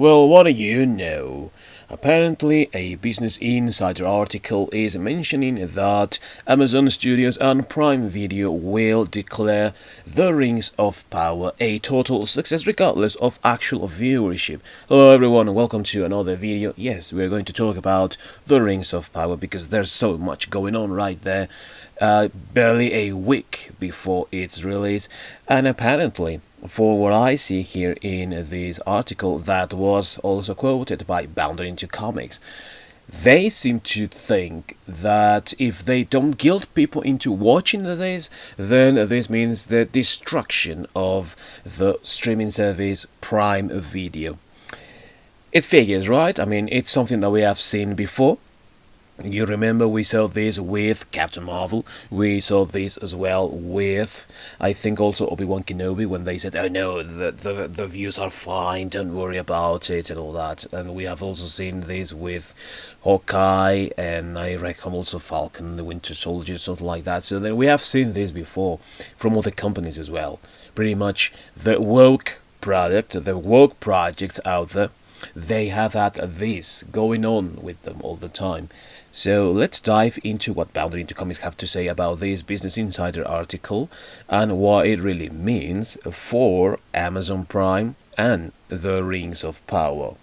Well, what do you know? Apparently, a Business Insider article is mentioning that Amazon Studios and Prime Video will declare The Rings of Power a total success regardless of actual viewership. Hello everyone, welcome to another video. Yes, we're going to talk about The Rings of Power because there's so much going on right there. Barely a week before its release, and apparently, for what I see here in this article that was also quoted by Bounded into Comics, they seem to think that if they don't guilt people into watching this, then this means the destruction of the streaming service Prime Video. It figures, right? I mean, it's something that we have seen before. You remember we saw this with Captain Marvel, we saw this as well with, I think also Obi-Wan Kenobi, when they said, oh no, the views are fine, don't worry about it and all that. And we have also seen this with Hawkeye and I reckon also Falcon, the Winter Soldier, something like that. So then we have seen this before from other companies as well. Pretty much the woke product, the woke projects out there, they have had this going on with them all the time. So let's dive into what Bounded into Comics have to say about this Business Insider article and what it really means for Amazon Prime and the Rings of Power.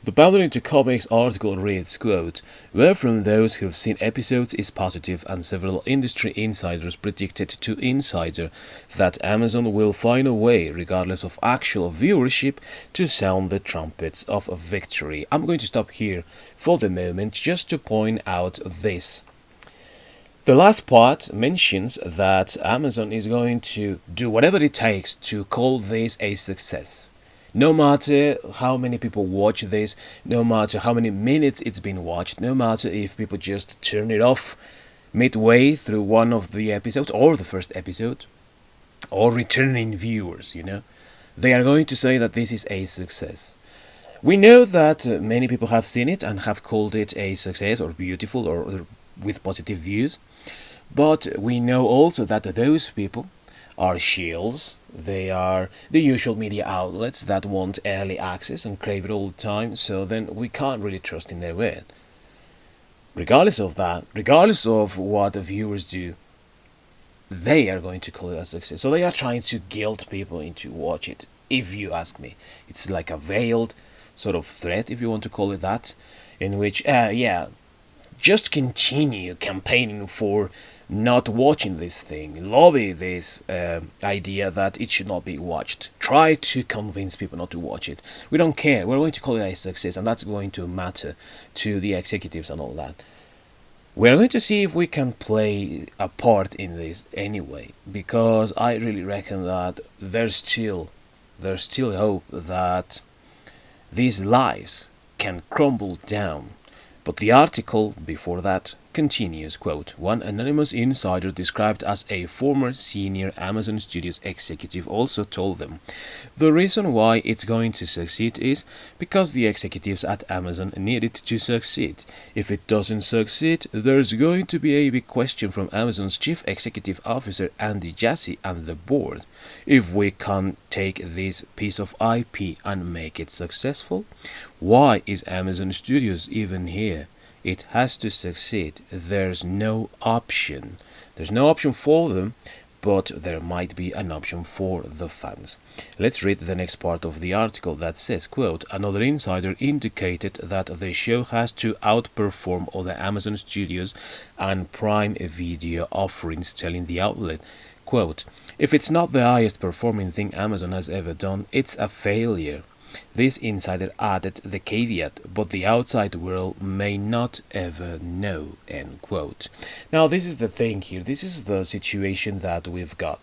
The Bounded into Comics article reads, quote, "Word from those who've seen episodes is positive, and several industry insiders predicted to Insider that Amazon will find a way, regardless of actual viewership, to sound the trumpets of victory." I'm going to stop here for the moment just to point out this. The last part mentions that Amazon is going to do whatever it takes to call this a success. No matter how many people watch this, no matter how many minutes it's been watched, no matter if people just turn it off midway through one of the episodes or the first episode, or returning viewers, they are going to say that this is a success. We know that many people have seen it and have called it a success or beautiful or with positive views, but we know also that those people are shields. They are the usual media outlets that want early access and crave it all the time, so then we can't really trust in their word. Regardless of that, regardless of what the viewers do, they are going to call it a success. So they are trying to guilt people into watch it, if you ask me. It's like a veiled sort of threat, if you want to call it that, in which, just continue campaigning for not watching this thing, lobby this idea that it should not be watched, try to convince people not to watch it. We don't care, we're going to call it a success, and that's going to matter to the executives and all that. We're going to see if we can play a part in this anyway, because I really reckon that there's still hope that these lies can crumble down. But the article before that continues, quote, "One anonymous insider described as a former senior Amazon Studios executive also told them the reason why it's going to succeed is because the executives at Amazon need it to succeed. If it doesn't succeed, there's going to be a big question from Amazon's chief executive officer Andy Jassy and the board. If we can't take this piece of IP and make it successful, why is Amazon Studios even here? It has to succeed. There's no option. There's no option for them, but there might be an option for the fans." Let's read the next part of the article that says, quote, "Another insider indicated that the show has to outperform other Amazon Studios and Prime Video offerings, telling the outlet, quote, if it's not the highest performing thing Amazon has ever done, it's a failure. This insider added the caveat, but the outside world may not ever know," end quote. Now this is the thing here, this is the situation that we've got.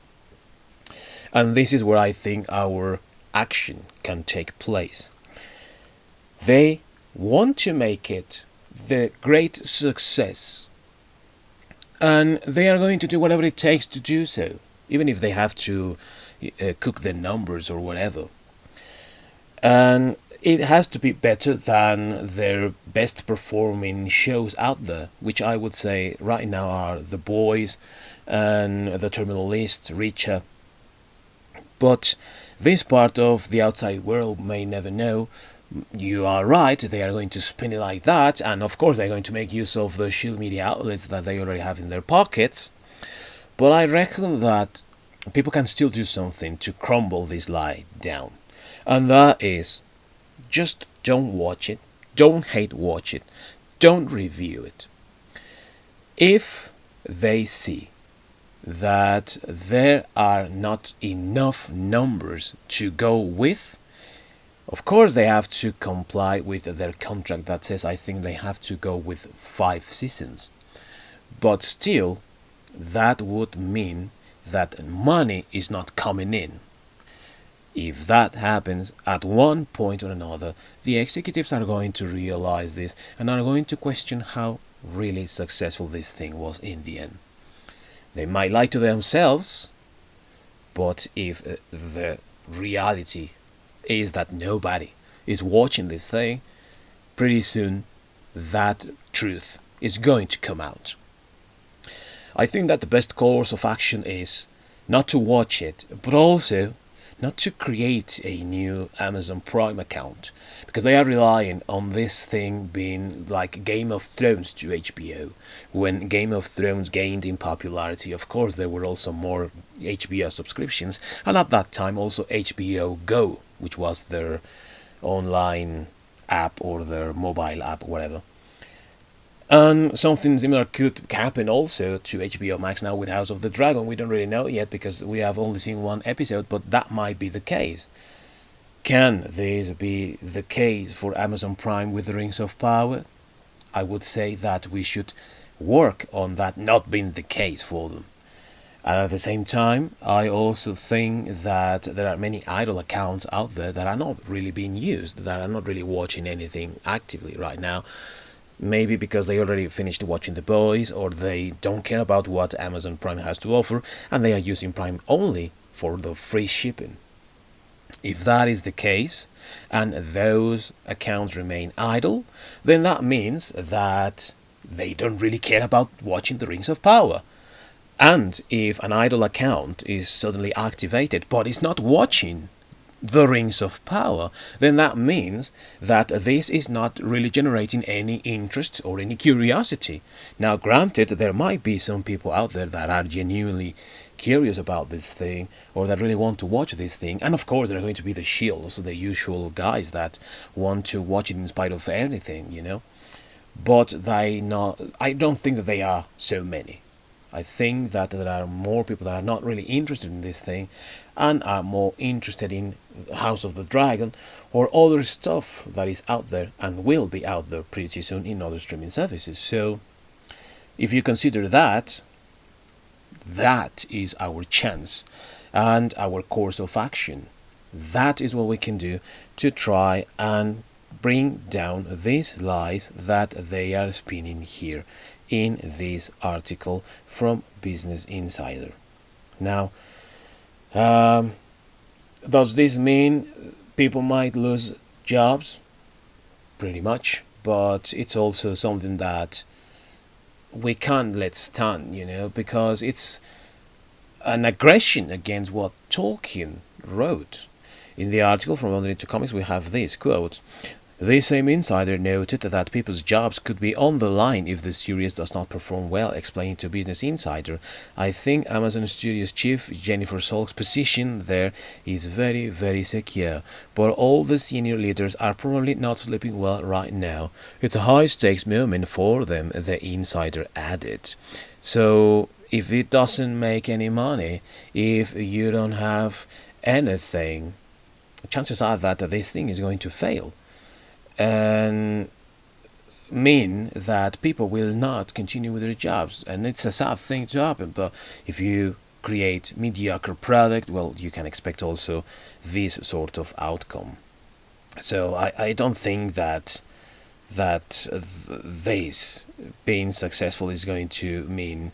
And this is where I think our action can take place. They want to make it the great success, and they are going to do whatever it takes to do so, even if they have to cook the numbers or whatever. And it has to be better than their best performing shows out there, which I would say right now are The Boys, and the terminal list richer. But this part of the outside world may never know. You are right, they are going to spin it like that, and of course they're going to make use of the social media outlets that they already have in their pockets. But I reckon that people can still do something to crumble this lie down. And that is, just don't watch it, don't hate watch it, don't review it. If they see that there are not enough numbers to go with, of course they have to comply with their contract that says, I think they have to go with 5 seasons. But still, that would mean that money is not coming in. If that happens at one point or another, the executives are going to realize this and are going to question how really successful this thing was in the end. They might lie to themselves, but if the reality is that nobody is watching this thing, pretty soon that truth is going to come out. I think that the best course of action is not to watch it, but also not to create a new Amazon Prime account, because they are relying on this thing being like Game of Thrones to HBO. When Game of Thrones gained in popularity, of course there were also more HBO subscriptions, and at that time also HBO Go, which was their online app or their mobile app, whatever. And something similar could happen also to HBO Max now with House of the Dragon. We don't really know yet because we have only seen 1 episode, but that might be the case. Can this be the case for Amazon Prime with the Rings of Power? I would say that we should work on that not being the case for them. And at the same time, I also think that there are many idle accounts out there that are not really being used, that are not really watching anything actively right now. Maybe because they already finished watching The Boys, or they don't care about what Amazon Prime has to offer, and they are using Prime only for the free shipping. If that is the case, and those accounts remain idle, then that means that they don't really care about watching the Rings of Power. And if an idle account is suddenly activated, but is not watching the Rings of Power, then that means that this is not really generating any interest or any curiosity. Now, granted, there might be some people out there that are genuinely curious about this thing, or that really want to watch this thing, and of course there are going to be the shills, the usual guys that want to watch it in spite of anything, you know. But I don't think that they are so many. I think that there are more people that are not really interested in this thing and are more interested in House of the Dragon or other stuff that is out there and will be out there pretty soon in other streaming services. So if you consider that, that is our chance and our course of action. That is what we can do to try and bring down these lies that they are spinning here in this article from Business Insider. Now, does this mean people might lose jobs? Pretty much, but it's also something that we can't let stand, you know, because it's an aggression against what Tolkien wrote. In the article from Underneath to Comics, we have this quote: "This same insider noted that people's jobs could be on the line if the series does not perform well, explaining to Business Insider, I think Amazon Studios chief Jennifer Salk's position there is very, very secure, but all the senior leaders are probably not sleeping well right now. It's a high-stakes moment for them," the insider added. So, if it doesn't make any money, if you don't have anything, chances are that this thing is going to fail and mean that people will not continue with their jobs. And it's a sad thing to happen, but if you create mediocre product, well, you can expect also this sort of outcome. So I don't think that this being successful is going to mean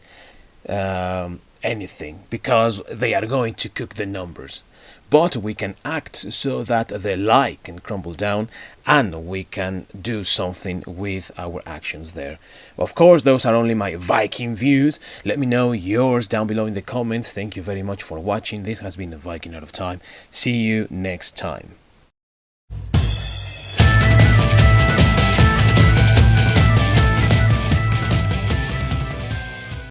anything because they are going to cook the numbers. But we can act so that the lie can crumble down and we can do something with our actions there. Of course, those are only my Viking views. Let me know yours down below in the comments. Thank you very much for watching. This has been the Viking Out of Time. See you next time.